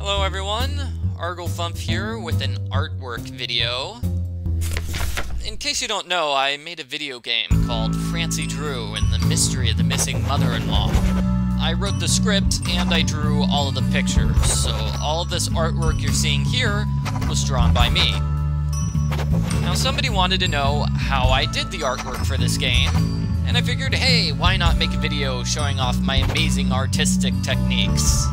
Hello everyone, Arglefumph here with an artwork video. In case you don't know, I made a video game called Francy Droo and the Mystery of the Missing Mother-in-Law. I wrote the script and I drew all of the pictures, so all of this artwork you're seeing here was drawn by me. Now somebody wanted to know how I did the artwork for this game, and I figured, hey, why not make a video showing off my amazing artistic techniques?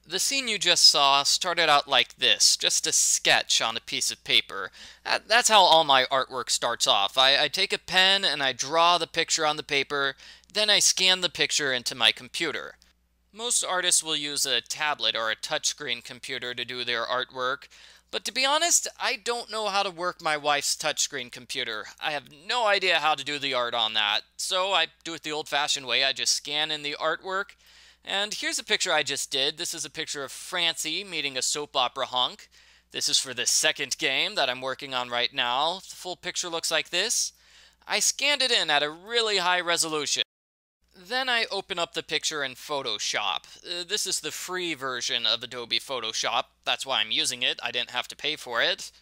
The scene you just saw started out like this, just a sketch on a piece of paper. That's how all my artwork starts off. I take a pen and I draw the picture on the paper, then I scan the picture into my computer. Most artists will use a tablet or a touchscreen computer to do their artwork, but to be honest, I don't know how to work my wife's touchscreen computer. I have no idea how to do the art on that, so I do it the old-fashioned way. I just scan in the artwork. And here's a picture I just did. This is a picture of Francy meeting a soap opera hunk. This is for the second game that I'm working on right now. The full picture looks like this. I scanned it in at a really high resolution. Then I open up the picture in Photoshop. This is the free version of Adobe Photoshop. That's why I'm using it. I didn't have to pay for it.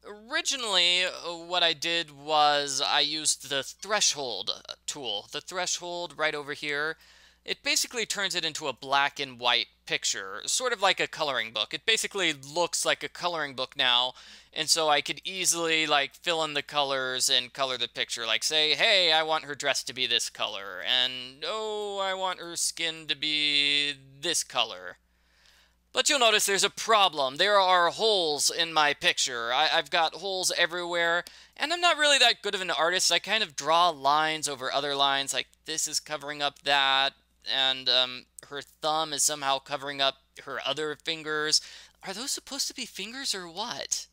Originally, what I did was I used the threshold tool. The threshold right over here. It basically turns it into a black and white picture, sort of like a coloring book. It basically looks like a coloring book now, and so I could easily fill in the colors and color the picture. Like say, hey, I want her dress to be this color, and oh, I want her skin to be this color. But you'll notice there's a problem. There are holes in my picture. I've got holes everywhere, and I'm not really that good of an artist. I kind of draw lines over other lines, like this is covering up that, and her thumb is somehow covering up her other fingers. Are those supposed to be fingers or what?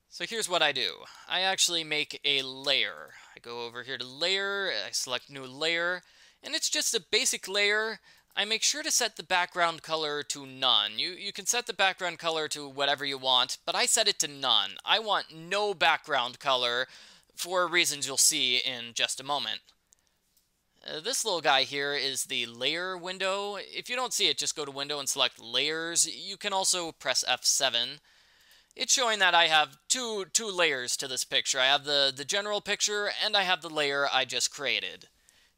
So here's what I do. I actually make a layer. I go over here to layer, I select new layer, and it's just a basic layer. I make sure to set the background color to none. You can set the background color to whatever you want, but I set it to none. I want no background color for reasons you'll see in just a moment. This little guy here is the layer window. If you don't see it, just go to window and select layers. You can also press F7. It's showing that I have two layers to this picture. I have the general picture and I have the layer I just created.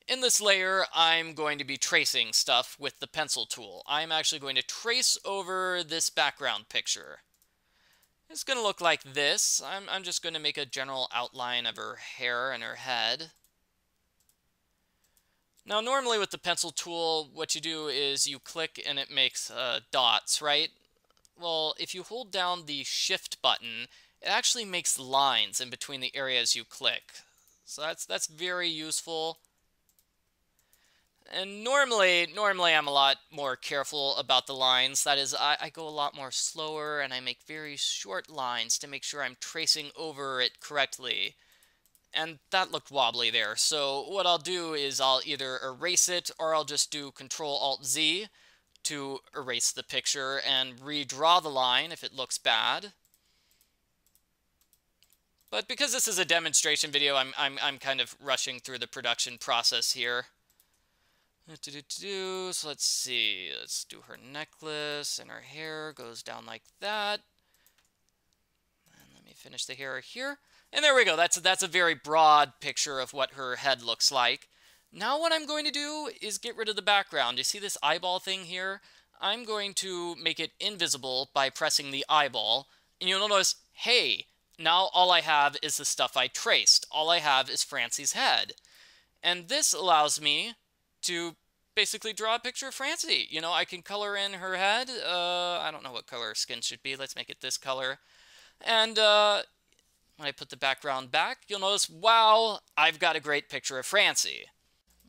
In this layer, I'm going to be tracing stuff with the pencil tool. I'm actually going to trace over this background picture. It's going to look like this. I'm just going to make a general outline of her hair and her head. Now, normally with the pencil tool, what you do is you click and it makes dots, right? Well, if you hold down the Shift button, it actually makes lines in between the areas you click. So that's very useful. And normally I'm a lot more careful about the lines. That is, I go a lot more slower and I make very short lines to make sure I'm tracing over it correctly. And that looked wobbly there, so what I'll do is I'll either erase it or I'll just do Control-Alt-Z to erase the picture and redraw the line if it looks bad. But because this is a demonstration video, I'm kind of rushing through the production process here. So let's see, let's do her necklace, and her hair goes down like that. And let me finish the hair here. And there we go. That's a very broad picture of what her head looks like. Now what I'm going to do is get rid of the background. You see this eyeball thing here? I'm going to make it invisible by pressing the eyeball. And you'll notice, hey, now all I have is the stuff I traced. All I have is Francy's head. And this allows me to basically draw a picture of Francy. You know, I can color in her head. I don't know what color her skin should be. Let's make it this color. And when I put the background back, you'll notice, wow, I've got a great picture of Francy.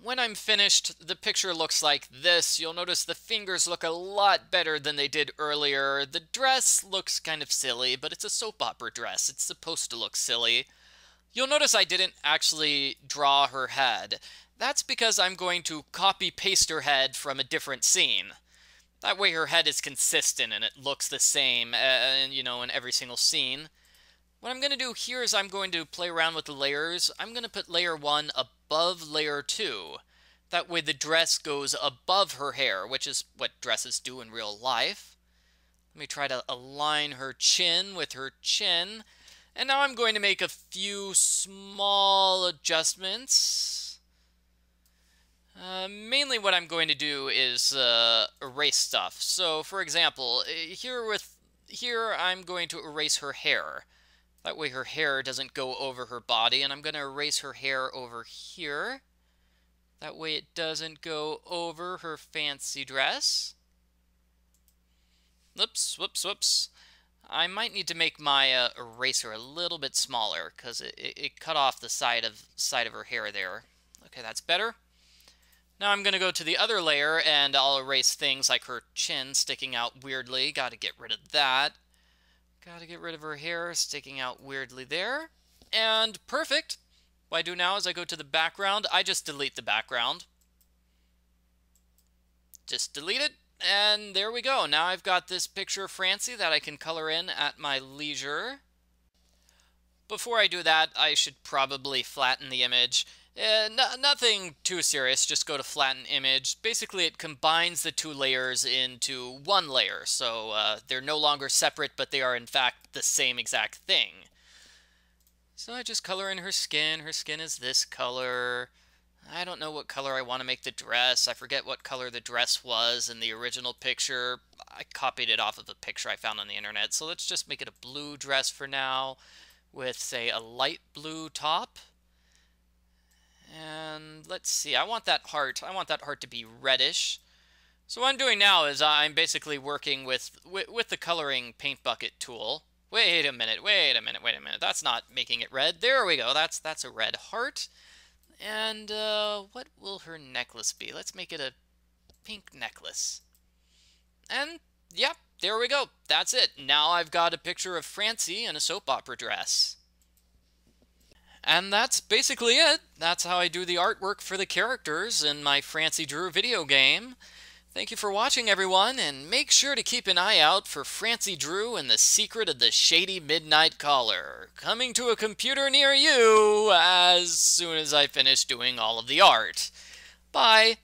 When I'm finished, the picture looks like this. You'll notice the fingers look a lot better than they did earlier. The dress looks kind of silly, but it's a soap opera dress. It's supposed to look silly. You'll notice I didn't actually draw her head. That's because I'm going to copy-paste her head from a different scene. That way her head is consistent and it looks the same, in every single scene. What I'm going to do here is I'm going to play around with the layers. I'm going to put layer 1 above layer 2. That way the dress goes above her hair, which is what dresses do in real life. Let me try to align her chin with her chin. And now I'm going to make a few small adjustments. Mainly what I'm going to do is erase stuff. So, for example, here I'm going to erase her hair. That way her hair doesn't go over her body, and I'm going to erase her hair over here. That way it doesn't go over her fancy dress. Whoops, whoops, whoops. I might need to make my eraser a little bit smaller because it cut off the side of her hair there. Okay, that's better. Now I'm going to go to the other layer and I'll erase things like her chin sticking out weirdly. Got to get rid of that. Got to get rid of her hair sticking out weirdly there. And perfect. What I do now is I go to the background. I just delete the background. Just delete it. And there we go. Now I've got this picture of Francy that I can color in at my leisure. Before I do that, I should probably flatten the image. Nothing too serious, just go to flatten image. Basically, it combines the two layers into one layer, so they're no longer separate, but they are in fact the same exact thing. So I just color in her skin. Her skin is this color. I don't know what color I want to make the dress. I forget what color the dress was in the original picture. I copied it off of a picture I found on the internet, so let's just make it a blue dress for now with, say, a light blue top. And let's see, I want that heart to be reddish. So what I'm doing now is I'm basically working with the coloring paint bucket tool. Wait a minute. That's not making it red. There we go. That's a red heart. And what will her necklace be? Let's make it a pink necklace. And yep, there we go. That's it. Now I've got a picture of Francy in a soap opera dress. And that's basically it. That's how I do the artwork for the characters in my Francy Droo video game. Thank you for watching, everyone, and make sure to keep an eye out for Francy Droo and the Secret of the Shady Midnight Caller, coming to a computer near you as soon as I finish doing all of the art. Bye!